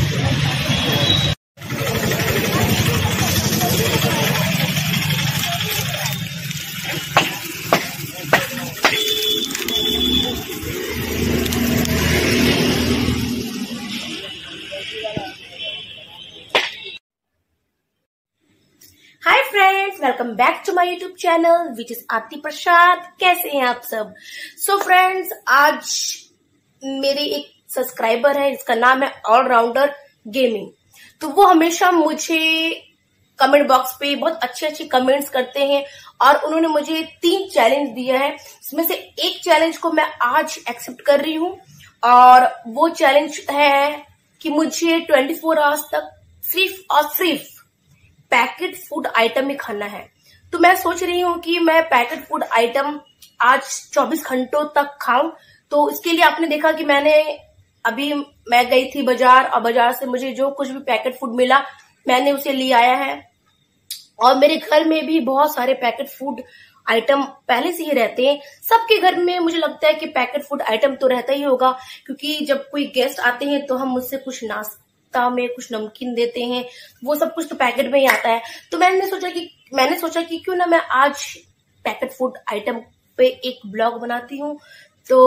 Hi friends, welcome back to my YouTube channel which is Aarti Prasad. कैसे हैं आप सब? सो फ्रेंड्स, आज मेरे एक सब्सक्राइबर है जिसका नाम है ऑलराउंडर गेमिंग। तो वो हमेशा मुझे कमेंट बॉक्स पे बहुत अच्छे कमेंट्स करते हैं और उन्होंने मुझे 3 चैलेंज दिया है। इसमें से एक चैलेंज को मैं आज एक्सेप्ट कर रही हूँ और वो चैलेंज है कि मुझे 24 आवर्स तक सिर्फ और सिर्फ पैकेट फूड आइटम ही खाना है। तो मैं सोच रही हूँ कि मैं पैकेट फूड आइटम आज 24 घंटों तक खाऊं। तो इसके लिए आपने देखा कि मैं गई थी बाजार और बाजार से मुझे जो कुछ भी पैकेट फूड मिला मैंने उसे ले आया है। और मेरे घर में भी बहुत सारे पैकेट फूड आइटम पहले से ही रहते हैं। सबके घर में मुझे लगता है कि पैकेट फूड आइटम तो रहता ही होगा, क्योंकि जब कोई गेस्ट आते हैं तो हम मुझसे कुछ नाश्ता में कुछ नमकीन देते हैं, वो सब कुछ तो पैकेट में ही आता है। तो मैंने सोचा कि क्यों ना मैं आज पैकेट फूड आइटम पे एक ब्लॉग बनाती हूँ। तो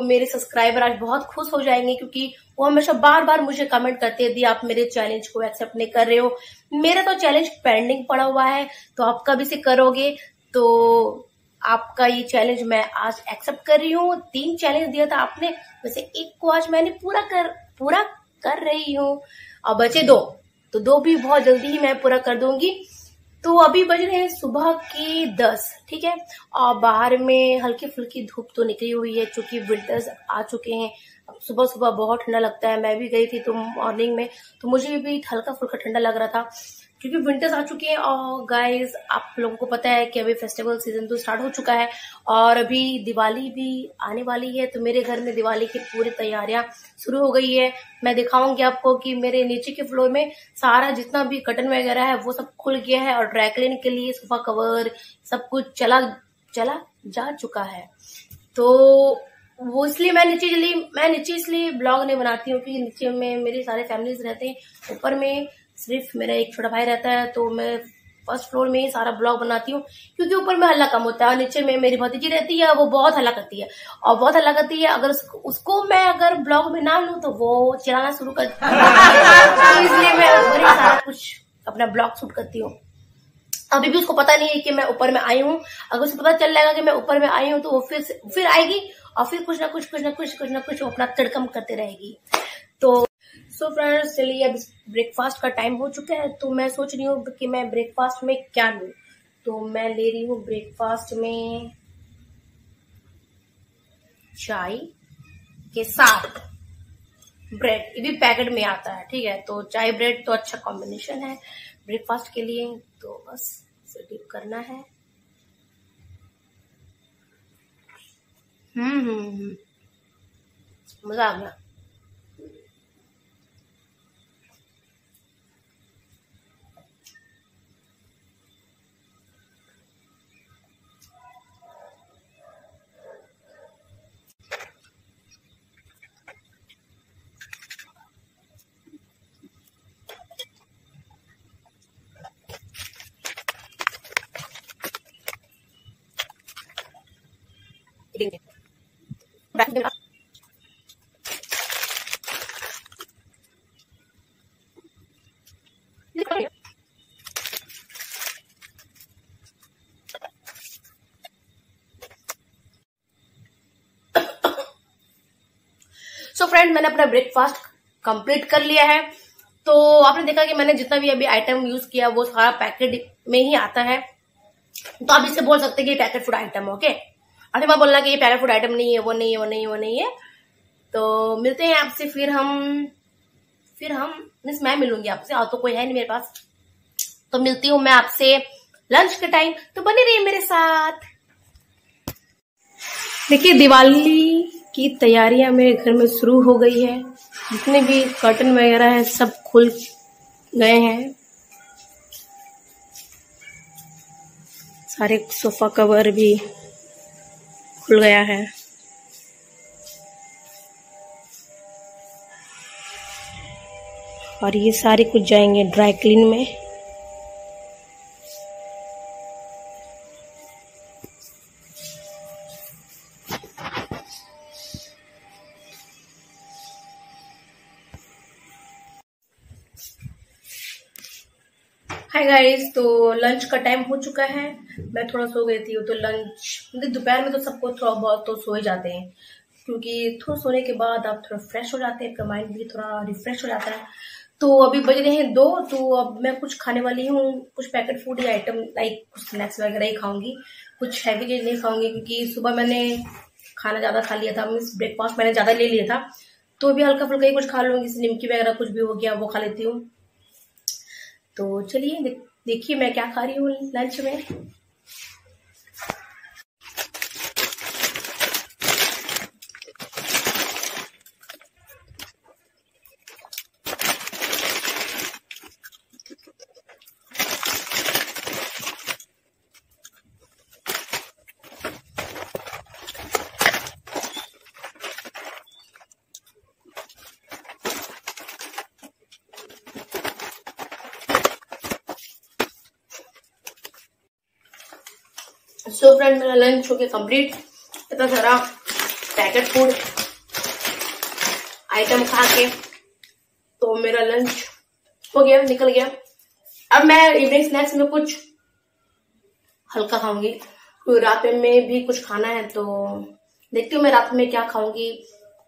मेरे सब्सक्राइबर आज बहुत खुश हो जाएंगे, क्योंकि वो हमेशा बार बार मुझे कमेंट करते हैं दी आप मेरे चैलेंज को एक्सेप्ट नहीं कर रहे हो। मेरा तो चैलेंज पेंडिंग पड़ा हुआ है, तो आप कब इसे करोगे? तो आपका ये चैलेंज मैं आज एक्सेप्ट कर रही हूँ। 3 चैलेंज दिया था आपने, वैसे एक को आज मैंने पूरा कर रही हूँ और बचे 2, तो 2 भी बहुत जल्दी ही मैं पूरा कर दूंगी। तो अभी बज रहे हैं सुबह के 10, ठीक है। और बाहर में हल्की फुल्की धूप तो निकली हुई है, क्योंकि विंटर्स आ चुके हैं। अब सुबह सुबह बहुत ठंडा लगता है। मैं भी गई थी तो मॉर्निंग में, तो मुझे भी हल्का फुल्का ठंडा लग रहा था, क्योंकि विंटर्स आ चुके हैं। और गाइस, आप लोगों को पता है कि अभी फेस्टिवल सीजन तो स्टार्ट हो चुका है और अभी दिवाली भी आने वाली है। तो मेरे घर में दिवाली की पूरी तैयारियां शुरू हो गई है। मैं दिखाऊंगी आपको कि मेरे नीचे के फ्लोर में सारा जितना भी कर्टन वगैरह है वो सब खुल गया है और ड्राई क्लीन के लिए सोफा कवर सब कुछ चला जा चुका है। तो वो इसलिए मैं नीचे इसलिए ब्लॉग नहीं बनाती हूँ, क्योंकि नीचे में मेरे सारे फैमिलीज रहते हैं, ऊपर में सिर्फ मेरा एक छोटा भाई रहता है। तो मैं फर्स्ट फ्लोर में ही सारा ब्लॉग बनाती हूँ, क्योंकि ऊपर में हल्ला कम होता है और नीचे में मेरी भतीजी रहती है, वो बहुत हल्ला करती है और बहुत हल्ला करती है। अगर उसको मैं अगर ब्लॉग में ना लूं तो वो चिल्लाना शुरू कर तो इसलिए मैं ऊपर ही सारा कुछ अपना ब्लॉग शूट करती हूँ। अभी भी उसको पता नहीं है कि मैं ऊपर में आई हूँ। अगर उसको पता चल जाएगा कि मैं ऊपर में आई हूँ तो वो फिर आएगी और फिर कुछ ना कुछ वो अपना तिड़कम करते रहेगी। तो सो फ्रेंड्स, चलिए अब ब्रेकफास्ट का टाइम हो चुका है। तो मैं सोच रही हूँ कि मैं ब्रेकफास्ट में क्या लूं। तो मैं ले रही हूँ ब्रेकफास्ट में चाय के साथ ब्रेड। ये भी पैकेट में आता है, ठीक है। तो चाय ब्रेड तो अच्छा कॉम्बिनेशन है ब्रेकफास्ट के लिए। तो बस इसे डिप करना है। मजा आ गया। सो फ्रेंड, मैंने अपना ब्रेकफास्ट कंप्लीट कर लिया है। तो आपने देखा कि मैंने जितना भी अभी आइटम यूज किया वो सारा पैकेट में ही आता है। तो आप इससे बोल सकते हैं कि पैकेट फूड आइटम, ओके। अरे मैं बोलना कि ये पैकेट फूड आइटम नहीं है, वो नहीं है। तो मिलते हैं आपसे फिर हम मीन्स मैं मिलूंगी आपसे, और तो कोई है नहीं मेरे पास। तो मिलती हूँ मैं आपसे लंच के टाइम। तो बने रहिए मेरे साथ। देखिए, दिवाली की तैयारियां मेरे घर में शुरू हो गई है। जितने भी कर्टन वगैरह है सब खुल गए हैं। सारे सोफा कवर भी खुल गया है। और ये सारे कुछ जाएंगे ड्राई क्लीन में। हाय गाइस, तो लंच का टाइम हो चुका है। मैं थोड़ा सो गई थी, तो लंच मतलब दोपहर में तो सबको थोड़ा बहुत तो सो ही जाते हैं, क्योंकि थोड़ा सोने के बाद आप थोड़ा फ्रेश हो जाते हैं, आपका माइंड भी थोड़ा रिफ्रेश हो जाता है। तो अभी बज रहे हैं 2, तो अब मैं कुछ खाने वाली हूँ, कुछ पैकेट फूड या आइटम लाइक कुछ स्नैक्स वगैरह ही खाऊंगी, कुछ हैवी चीज नहीं खाऊंगी, क्योंकि सुबह मैंने खाना ज्यादा खा लिया था, मीन्स ब्रेकफास्ट मैंने ज्यादा ले लिया था। तो अभी हल्का फुल्का ही कुछ खा लूंगी, निमकी वगैरह कुछ भी हो गया वो खा लेती हूँ। तो चलिए देखिए मैं क्या खा रही हूँ लंच में। सो फ्रेंड, मेरा लंच हो गया कंप्लीट। इतना सारा पैकेट फूड आइटम खा के तो मेरा लंच हो गया, निकल गया। अब मैं इवनिंग स्नैक्स में कुछ हल्का खाऊंगी, क्योंकि रात में भी कुछ खाना है। तो देखती हूँ मैं रात में क्या खाऊंगी,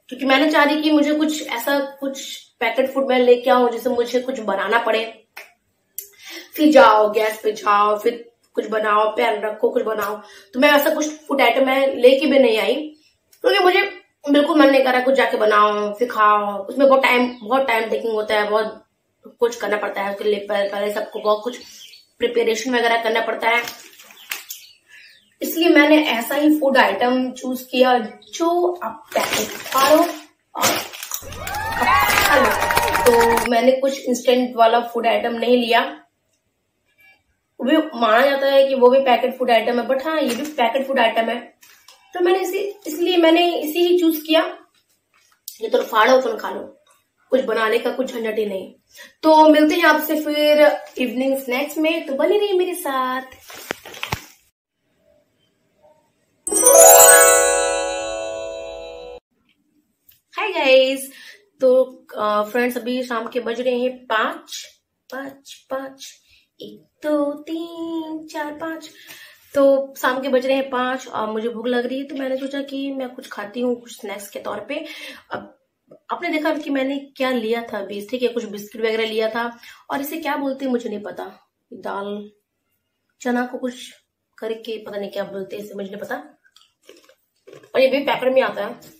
क्योंकि मैंने चाह रही कि मुझे कुछ ऐसा कुछ पैकेट फूड मैं लेके आऊं जिससे मुझे कुछ बनाना पड़े, फिर जाओ गैस पे जाओ, फिर कुछ बनाओ, पैन रखो, कुछ बनाओ। तो मैं ऐसा कुछ फूड आइटम मैं लेके भी नहीं आई, क्योंकि मुझे बिल्कुल मन नहीं कर रहा कुछ जाके बनाओ फिर खाओ। उसमें बहुत टाइम टेकिंग होता है, बहुत कुछ करना पड़ता है उसके लिए, पहले सबको बहुत कुछ प्रिपरेशन वगैरह करना पड़ता है। इसलिए मैंने ऐसा ही फूड आइटम चूज किया जो आप पैकेट खा लो और खा लो। तो मैंने कुछ इंस्टेंट वाला फूड आइटम नहीं लिया। वो भी माना जाता है कि वो भी पैकेट फूड आइटम है, बट हाँ ये भी पैकेट फूड आइटम है। तो मैंने इसलिए मैंने इसी ही चूज किया। ये तो फाड़ो तो खा लो, कुछ बनाने का कुछ झंझट ही नहीं। तो मिलते हैं आपसे फिर इवनिंग स्नैक्स में, तो बने रहिए मेरे साथ। हाय गाइस, तो फ्रेंड्स अभी शाम के बज रहे हैं 5, 1 2 3 4 5। तो शाम के बज रहे हैं 5 और मुझे भूख लग रही है, तो मैंने सोचा कि मैं कुछ खाती हूँ कुछ स्नैक्स के तौर पे। अब आपने देखा कि मैंने क्या लिया था अभी, ठीक है, कुछ बिस्किट वगैरह लिया था। और इसे क्या बोलते हैं मुझे नहीं पता, दाल चना को कुछ करके पता नहीं क्या बोलते हैं इसे, मुझे नहीं पता। और ये भी पैकेट में आता है।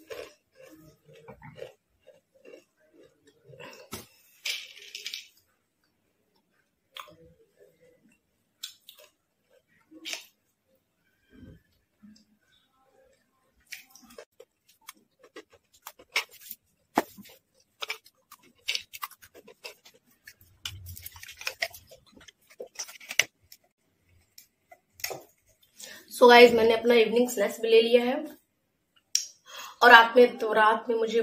सो गाइज, मैंने अपना इवनिंग स्नैक्स भी ले लिया है। और रात में मुझे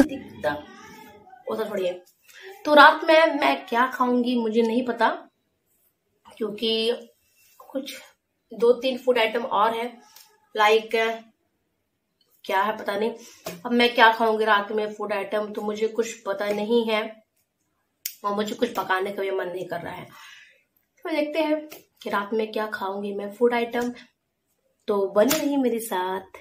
दिखता वो तो थोड़ी है। तो रात में मैं क्या खाऊंगी मुझे नहीं पता, क्योंकि कुछ 2-3 फूड आइटम और है, लाइक क्या है पता नहीं। अब मैं क्या खाऊंगी रात में फूड आइटम तो मुझे कुछ पता नहीं है, और मुझे कुछ पकाने का भी मन नहीं कर रहा है। तो देखते हैं कि रात में क्या खाऊंगी मैं फूड आइटम। तो बने रहिए मेरे साथ।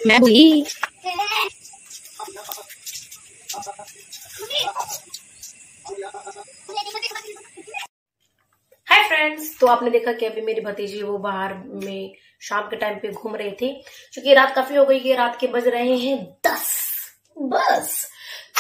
मैं बोली हाय फ्रेंड्स, तो आपने देखा कि अभी मेरी भतीजी वो बाहर में शाम के टाइम पे घूम रही थी, क्योंकि रात काफी हो गई है, रात के बज रहे हैं 10 बस।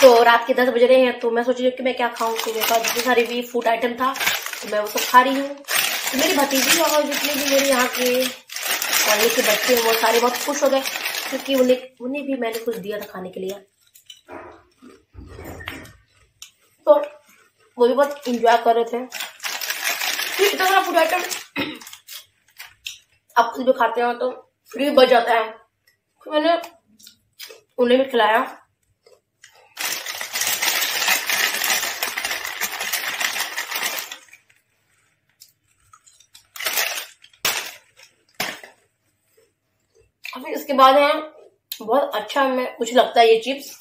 तो रात के 10 बज रहे हैं, तो मैं सोच रही हूँ कि मैं क्या खाऊं। तो मेरे पास जितनी सारी भी फूड आइटम था तो मैं वो सब खा रही हूँ। तो मेरी भतीजी और जितने भी मेरे यहाँ के कॉलेज के बच्चे वो सारे बहुत खुश हो गए, क्योंकि उन्हें भी मैंने कुछ दिया था खाने के लिए। तो वो भी बहुत इंजॉय कर रहे थे। फिर इतना सारा फूड आइटम आप कुछ भी खाते हो तो फ्री बच जाता है। फिर मैंने उन्हें भी खिलाया। फिर इसके बाद है बहुत अच्छा मुझे लगता है ये चिप्स,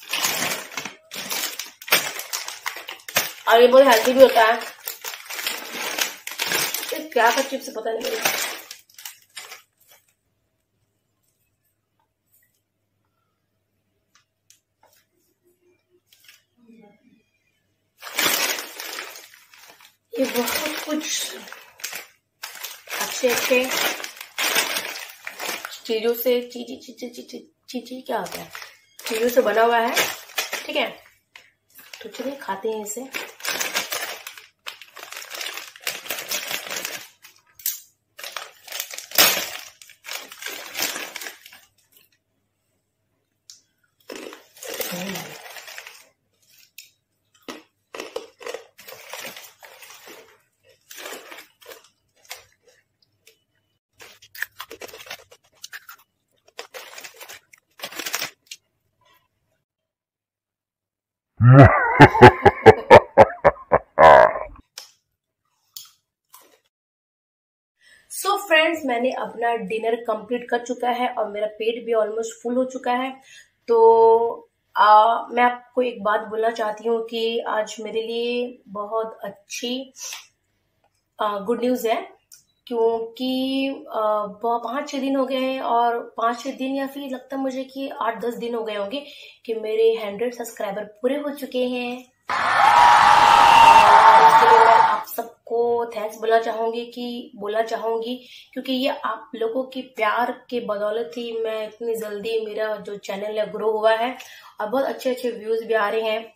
और ये बहुत हेल्थी भी होता है। ये क्या का चिप्स पता नहीं मुझे। ये बहुत कुछ अच्छे चीजों से चीज क्या होता है, चीजों से बना हुआ है। ठीक है, तो चलिए खाते हैं इसे। सो फ्रेंड्स, मैंने अपना डिनर कंप्लीट कर चुका है और मेरा पेट भी ऑलमोस्ट फुल हो चुका है। तो मैं आपको एक बात बोलना चाहती हूँ कि आज मेरे लिए बहुत अच्छी गुड न्यूज है, क्योंकि 5-6 दिन हो गए हैं, और 5-6 दिन या फिर लगता है मुझे कि 8-10 दिन हो गए होंगे कि मेरे 100 सब्सक्राइबर पूरे हो चुके हैं। इसके लिए मैं आप सबको थैंक्स बोलना चाहूंगी क्योंकि ये आप लोगों की प्यार के बदौलत ही मैं इतनी जल्दी मेरा जो चैनल है ग्रो हुआ है और बहुत अच्छे व्यूज भी आ रहे हैं।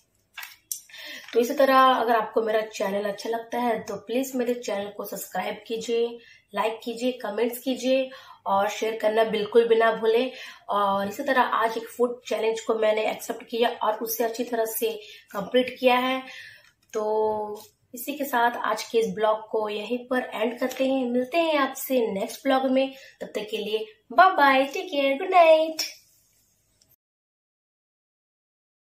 तो इसी तरह अगर आपको मेरा चैनल अच्छा लगता है तो प्लीज मेरे चैनल को सब्सक्राइब कीजिए, लाइक कीजिए, कमेंट्स कीजिए और शेयर करना बिल्कुल भी ना भूलें। और इसी तरह आज एक फूड चैलेंज को मैंने एक्सेप्ट किया और उससे अच्छी तरह से कंप्लीट किया है। तो इसी के साथ आज के इस ब्लॉग को यहीं पर एंड करते हैं। मिलते हैं आपसे नेक्स्ट ब्लॉग में, तब तक के लिए bye bye, take care, good night.